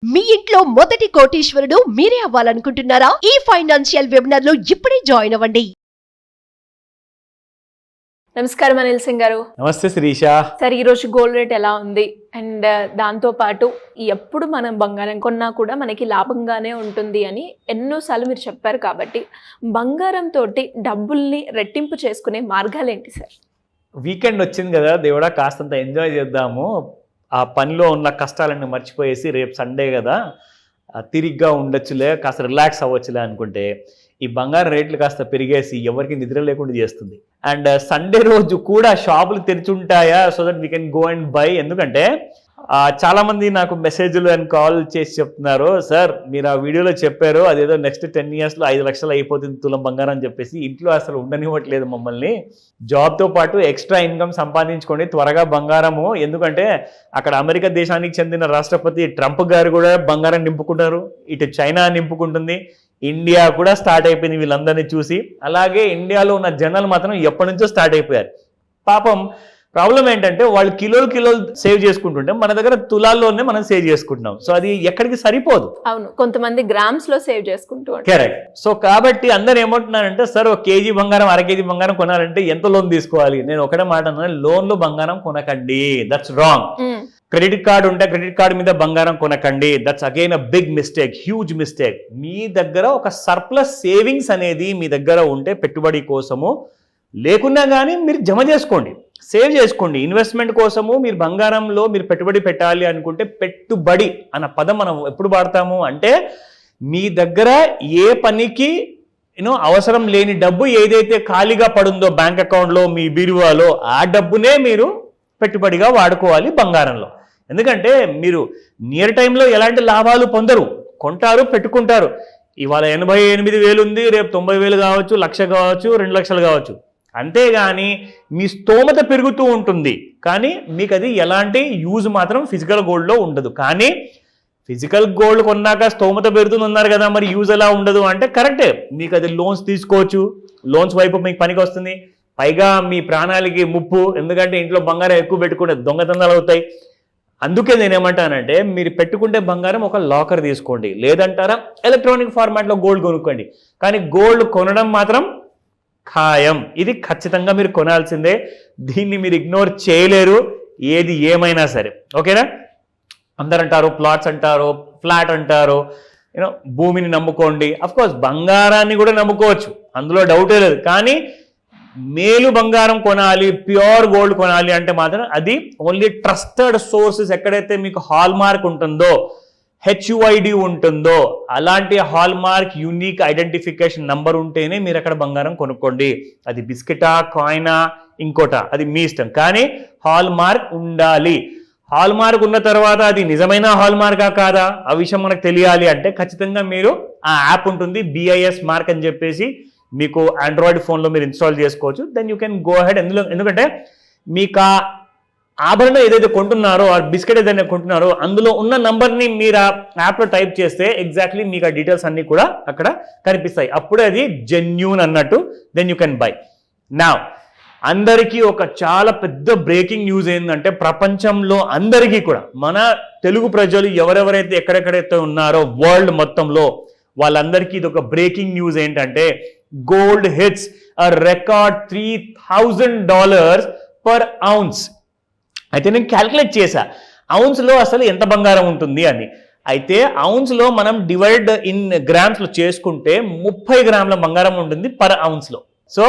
మీ ఇంట్లో మొదటి కోటీశ్వరుడు మీరే అవ్వాలనుకుంటున్నారా? ఈ ఫైనాన్షియల్ వెబినార్ లో ఇప్పుడే జాయిన్ అవ్వండి. నమస్కారం అనిల్ సింగ్ గారు. నమస్తే శిరీష. సార్, ఈరోజు గోల్డ్ రేట్ ఎలా ఉంది? అండ్ దాంతో పాటు ఎప్పుడు మనం బంగారం కొన్నా కూడా మనకి లాభంగానే ఉంటుంది అని ఎన్నోసార్లు మీరు చెప్పారు. కాబట్టి బంగారం తోటి డబ్బుల్ని రెట్టింపు చేసుకునే మార్గాలు ఏంటి సార్? వీకెండ్ వచ్చింది కదా దేవుడా, కాస్తంత ఎంజాయ్ చేద్దాము, ఆ పనిలో ఉన్న కష్టాలన్నీ మర్చిపోయేసి రేపు సండే కదా తిరిగ్గా ఉండొచ్చులే, కాస్త రిలాక్స్ అవ్వచ్చులే అనుకుంటే ఈ బంగారం రేట్లు కాస్త పెరిగేసి ఎవరికి నిద్ర లేకుండా చేస్తుంది. అండ్ సండే రోజు కూడా షాపులు తెరిచుంటాయా so that we can go and buy. ఎందుకంటే చాలామంది నాకు మెసేజ్లు అండ్ కాల్ చేసి చెప్తున్నారు, సార్ మీరు ఆ వీడియోలో చెప్పారు అదేదో నెక్స్ట్ 10 yearsలో 5 లక్షలు అయిపోతుంది తులం బంగారం అని చెప్పేసి, ఇంట్లో అసలు ఉండనివ్వట్లేదు మమ్మల్ని. జాబ్తో పాటు ఎక్స్ట్రా ఇన్కమ్ సంపాదించుకోండి త్వరగా బంగారము, ఎందుకంటే అక్కడ అమెరికా దేశానికి చెందిన రాష్ట్రపతి ట్రంప్ గారు కూడా బంగారం నింపుకుంటారు, ఇటు చైనా నింపుకుంటుంది, ఇండియా కూడా స్టార్ట్ అయిపోయింది వీళ్ళందరినీ చూసి. అలాగే ఇండియాలో ఉన్న జనాలు మాత్రం ఎప్పటి నుంచో స్టార్ట్ అయిపోయారు. పాపం ప్రాబ్లం ఏంటంటే వాళ్ళు కిలోలు సేవ్ చేసుకుంటుంటే మన దగ్గర తులాల్లోనే మనం సేవ్ చేసుకుంటున్నాం. సో అది ఎక్కడికి సరిపోదు. అవును, కొంతమంది గ్రామ్స్ లో సేవ్ చేసుకుంటూ. కరెక్ట్. సో కాబట్టి అందరు ఏమంటున్నారంటే, సార్ 1 kg బంగారం 1/2 kg బంగారం కొనాలంటే ఎంత లోన్ తీసుకోవాలి? నేను ఒకటే మాట అన్నాను, లోన్లో బంగారం కొనకండి, దట్స్ రాంగ్. క్రెడిట్ కార్డు ఉంటే క్రెడిట్ కార్డు మీద బంగారం కొనకండి, that's again a big mistake, huge mistake. మీ దగ్గర ఒక సర్ప్లస్ సేవింగ్స్ అనేది మీ దగ్గర ఉంటే పెట్టుబడి కోసము, లేకున్నా కానీ మీరు జమ చేసుకోండి, సేవ్ చేసుకోండి. ఇన్వెస్ట్మెంట్ కోసము మీరు బంగారంలో మీరు పెట్టుబడి పెట్టాలి అనుకుంటే, పెట్టుబడి అన్న పదం మనం ఎప్పుడు వాడతాము అంటే, మీ దగ్గర ఏ పనికి అవసరం లేని డబ్బు ఏదైతే ఖాళీగా పడుందో బ్యాంక్ అకౌంట్లో మీ బీరువాలో, ఆ డబ్బునే మీరు పెట్టుబడిగా వాడుకోవాలి బంగారంలో. ఎందుకంటే మీరు నియర్ టైంలో ఎలాంటి లాభాలు పొందరు, కొంటారు పెట్టుకుంటారు. ఇవాళ 88,000 ఉంది, రేపు 90,000 కావచ్చు, 1,00,000 కావచ్చు, 2 లక్షలు కావచ్చు. అంతేగాని మీ స్తోమత పెరుగుతూ ఉంటుంది, కానీ మీకు అది ఎలాంటి యూజ్ మాత్రం ఫిజికల్ గోల్డ్లో ఉండదు. కానీ ఫిజికల్ గోల్డ్ కొన్నాక స్తోమత పెరుగుతుంది అన్నారు కదా, మరి యూజ్ ఎలా ఉండదు అంటే కరెక్టే. మీకు అది లోన్స్ తీసుకోవచ్చు, లోన్స్ వైపు మీకు పనికి వస్తుంది, పైగా మీ ప్రాణాలకి ముప్పు, ఎందుకంటే ఇంట్లో బంగారం ఎక్కువ పెట్టుకుంటే దొంగతనాలు అవుతాయి. అందుకే నేనేమంటానంటే, మీరు పెట్టుకుంటే బంగారం ఒక లాకర్ తీసుకోండి, లేదంటారా ఎలక్ట్రానిక్ ఫార్మాట్లో గోల్డ్ కొనుక్కోండి. కానీ గోల్డ్ కొనడం మాత్రం ఖాయం, ఇది ఖచ్చితంగా మీరు కొనాల్సిందే, దీన్ని మీరు ఇగ్నోర్ చేయలేరు ఏది ఏమైనా సరే. ఓకేనా? అందరు అంటారు ప్లాట్స్ అంటారు, ఫ్లాట్ అంటారు, భూమిని నమ్ముకోండి. అఫ్కోర్స్ బంగారాన్ని కూడా నమ్ముకోవచ్చు, అందులో డౌటే లేదు. కానీ మేలు బంగారం కొనాలి, ప్యూర్ గోల్డ్ కొనాలి అంటే మాత్రం అది ఓన్లీ ట్రస్టెడ్ సోర్సెస్, ఎక్కడైతే మీకు హాల్ మార్క్ ఉంటుందో, HUID ఉంటుందో, అలాంటి hall mark unique identification number ఉంటేనే మీరు అక్కడ బంగారం కొనుక్కోండి. అది బిస్కెటా, కాయినా, ఇంకోటా, అది మీ ఇష్టం, కానీ హాల్ మార్క్ ఉండాలి. హాల్ మార్క్ ఉన్న తర్వాత అది నిజమైన హాల్ మార్కా కాదా ఆ విషయం మనకు తెలియాలి అంటే ఖచ్చితంగా మీరు ఆ యాప్ ఉంటుంది, BIS మార్క్ అని చెప్పేసి, మీకు ఆండ్రాయిడ్ ఫోన్లో మీరు ఇన్స్టాల్ చేసుకోవచ్చు. Then you can go ahead. ఎందుకంటే మీకు ఆ ఆభరణం ఏదైతే కొంటున్నారో, ఆ బిస్కెట్ ఏదైతే కొంటున్నారో, అందులో ఉన్న నంబర్ని మీరు ఆ యాప్లో టైప్ చేస్తే ఎగ్జాక్ట్లీ మీకు ఆ డీటెయిల్స్ అన్నీ కూడా అక్కడ కనిపిస్తాయి. అప్పుడే అది జెన్యూన్ అన్నట్టు. Then you can buy. నా అందరికీ ఒక చాలా పెద్ద బ్రేకింగ్ న్యూస్ ఏంటంటే, ప్రపంచంలో అందరికీ కూడా, మన తెలుగు ప్రజలు ఎవరెవరైతే ఎక్కడెక్కడైతే ఉన్నారో వరల్డ్ మొత్తంలో, వాళ్ళందరికీ ఇది ఒక బ్రేకింగ్ న్యూస్ ఏంటంటే, గోల్డ్ హిట్స్ అ రికార్డ్ $3,000 per ounce. అయితే నేను క్యాల్కులేట్ చేశా ఔన్స్లో అసలు ఎంత బంగారం ఉంటుంది అని. అయితే ఔన్స్లో మనం డివైడ్ ఇన్ గ్రామ్స్లో చేసుకుంటే 30 గ్రాముల బంగారం ఉంటుంది పర్ ఔన్స్లో. సో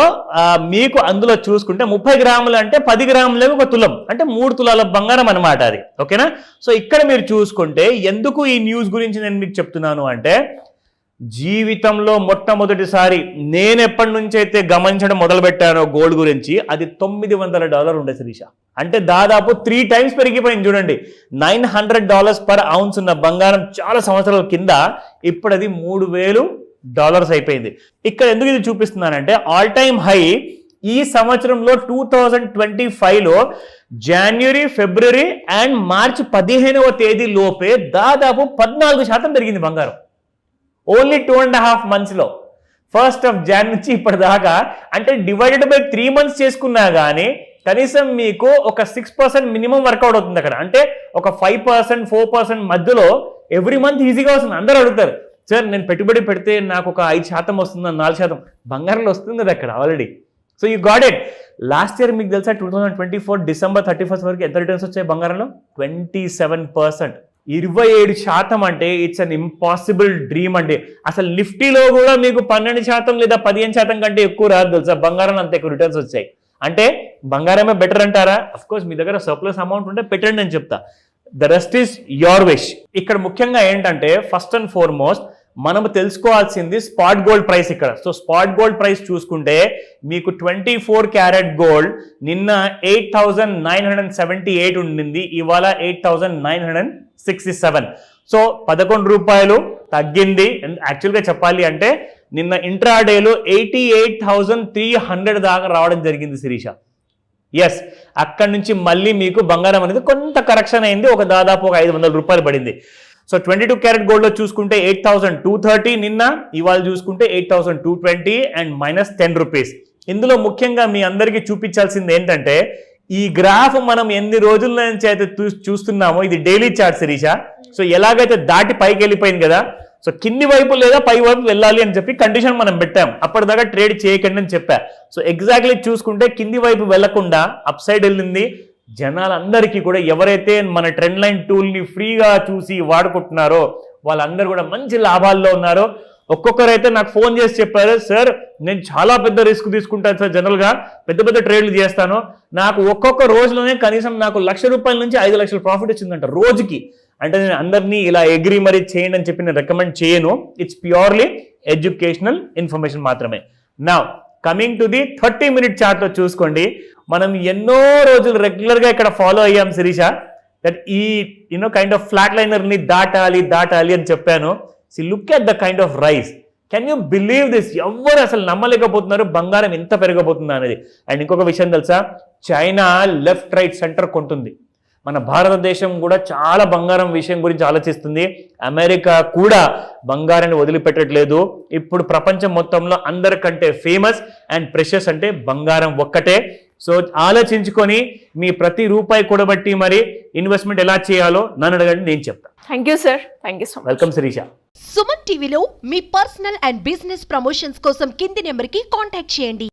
మీకు అందులో చూసుకుంటే 30 గ్రాములు అంటే 10 గ్రాములే ఒక తులం, అంటే 3 తులాల బంగారం అనమాట అది. ఓకేనా? సో ఇక్కడ మీరు చూసుకుంటే, ఎందుకు ఈ న్యూస్ గురించి నేను మీకు చెప్తున్నాను అంటే, జీవితంలో మొట్టమొదటిసారి నేను ఎప్పటి నుంచి అయితే గమనించడం మొదలు పెట్టానో గోల్డ్ గురించి, అది $900 ఉండే శిరీష. అంటే దాదాపు 3 times పెరిగిపోయింది. చూడండి, $900 per ounce ఉన్న బంగారం చాలా సంవత్సరాల కింద ఇప్పుడు అది $3,000 అయిపోయింది. ఇక్కడ ఎందుకు ఇది చూపిస్తున్నానంటే, ఆల్ టైమ్ హై ఈ సంవత్సరంలో 2025లో జనవరి, ఫిబ్రవరి అండ్ మార్చి 15వ తేదీ లోపే దాదాపు 14% పెరిగింది బంగారం. ఓన్లీ 2.5 monthsలో, 1st of Jan నుంచి ఇప్పటిదాకా. అంటే డివైడెడ్ బై 3 months చేసుకున్నా కానీ కనీసం మీకు ఒక 6% మినిమం వర్కౌట్ అవుతుంది అక్కడ. అంటే ఒక 5%, 4% మధ్యలో ఎవ్రీ మంత్ ఈజీగా వస్తుంది. అందరూ అడుగుతారు, సార్ నేను పెట్టుబడి పెడితే నాకు ఒక 5% వస్తుంది, 4% బంగారంలో వస్తుంది కదా అక్కడ already. So you got it. Last year మీకు తెలుసా 2024 డిసెంబర్ 31 వరకు ఎంత రిటర్న్స్ వచ్చాయి బంగారంలో? 27%. 27% అంటే ఇట్స్ అన్ ఇంపాసిబుల్ డ్రీమ్ అండి. అసలు నిఫ్టీలో కూడా మీకు 12% లేదా 15% కంటే ఎక్కువ రాదు తెలుసా, బంగారం అంత ఎక్కువ రిటర్న్స్ వచ్చాయి. అంటే బంగారమే బెటర్ అంటారా? అఫ్ కోర్స్ మీ దగ్గర సర్ప్లస్ అమౌంట్ ఉంటే పెట్టండి అని చెప్తా. The rest is your wish. ఇక్కడ ముఖ్యంగా ఏంటంటే ఫస్ట్ అండ్ ఫార్మోస్ట్ మనం తెలుసుకోవాల్సింది స్పాట్ గోల్డ్ ప్రైస్ ఇక్కడ. సో స్పాట్ గోల్డ్ ప్రైస్ చూసుకుంటే మీకు 24 క్యారెట్ గోల్డ్ నిన్న 8,978 ఉండింది, ఇవాళ 8,967. సో 11 రూపాయలు తగ్గింది. యాక్చువల్గా చెప్పాలి అంటే నిన్న ఇంట్రాడేలో 88,300 దాకా రావడం జరిగింది శిరీష. ఎస్, అక్కడి నుంచి మళ్ళీ మీకు బంగారం అనేది కొంత కరెక్షన్ అయింది, ఒక దాదాపు ఒక 500 రూపాయలు పడింది. సో 22 క్యారెట్ గోల్డ్లో చూసుకుంటే 8,230 నిన్న, ఇవాళ చూసుకుంటే 8,220 అండ్ -10 రూపీస్. ఇందులో ముఖ్యంగా మీ అందరికీ చూపించాల్సింది ఏంటంటే ఈ గ్రాఫ్ మనం ఎన్ని రోజుల నుంచి అయితే చూస్తున్నామో ఇది డైలీ చార్ట్ శిరీష. సో ఎలాగైతే దాటి పైకి వెళ్ళిపోయింది కదా, సో కింది వైపు లేదా పై వైపు వెళ్ళాలి అని చెప్పి కండిషన్ మనం పెట్టాం. అప్పటిదాకా ట్రేడ్ చేయకండి అని చెప్పా. సో ఎగ్జాక్ట్లీ చూసుకుంటే కింది వైపు వెళ్లకుండా అప్ సైడ్ వెళ్ళింది. జనాలందరికీ కూడా ఎవరైతే మన ట్రెండ్ లైన్ టూల్ని ఫ్రీగా చూసి వాడుకుంటున్నారో వాళ్ళందరూ కూడా మంచి లాభాల్లో ఉన్నారు. ఒక్కొక్కరైతే నాకు ఫోన్ చేసి చెప్పారు, సార్ నేను చాలా పెద్ద రిస్క్ తీసుకుంటాను సార్, జనరల్గా పెద్ద పెద్ద ట్రేడ్లు చేస్తాను, నాకు ఒక్కొక్క రోజులోనే కనీసం నాకు ₹1,00,000 నుంచి 5 లక్షల ప్రాఫిట్ వచ్చిందంట రోజుకి. అంటే నేను అందరినీ ఇలా ఎగ్రీ మరీ చేయండి అని చెప్పి నేను రికమెండ్ చేయను. ఇట్స్ ప్యూర్లీ ఎడ్యుకేషనల్ ఇన్ఫర్మేషన్ మాత్రమే. Now coming to the 30-minute చార్ట్లో చూసుకోండి. మనం ఎన్నో రోజులు రెగ్యులర్గా ఇక్కడ ఫాలో అయ్యాం శిరీష, దట్ ఈ కైండ్ ఆఫ్ ఫ్లాట్ లైనర్ని దాటాలి అని చెప్పాను. See look at the kind of rice. Can you believe this? ఎవ్వరు అసలు నమ్మలేకపోతున్నారు బంగారం ఎంత పెరగబోతుందా అనేది. అండ్ ఇంకొక విషయం తెలుసా, చైనా లెఫ్ట్ రైట్ సెంటర్ కొంటుంది. మన భారతదేశం కూడా చాలా బంగారం విషయం గురించి ఆలోచిస్తుంది. అమెరికా కూడా బంగారాన్ని వదిలిపెట్టట్లేదు. ఇప్పుడు ప్రపంచం మొత్తంలో అందరికంటే ఫేమస్ అండ్ ప్రెషస్ అంటే బంగారం ఒక్కటే. సో ఆలోచించుకొని మీ ప్రతి రూపాయి కూడబట్టి మరి ఇన్వెస్ట్మెంట్ ఎలా చేయాలో నన్ను అడగండి, నేను చెప్తాను. Thank you sir. Thank you so much. Welcome Shirisha. Suman టీవీలో మీ పర్సనల్ అండ్ బిజినెస్ ప్రమోషన్స్ కోసం కింది నెంబర్కి కాంటాక్ట్ చేయండి.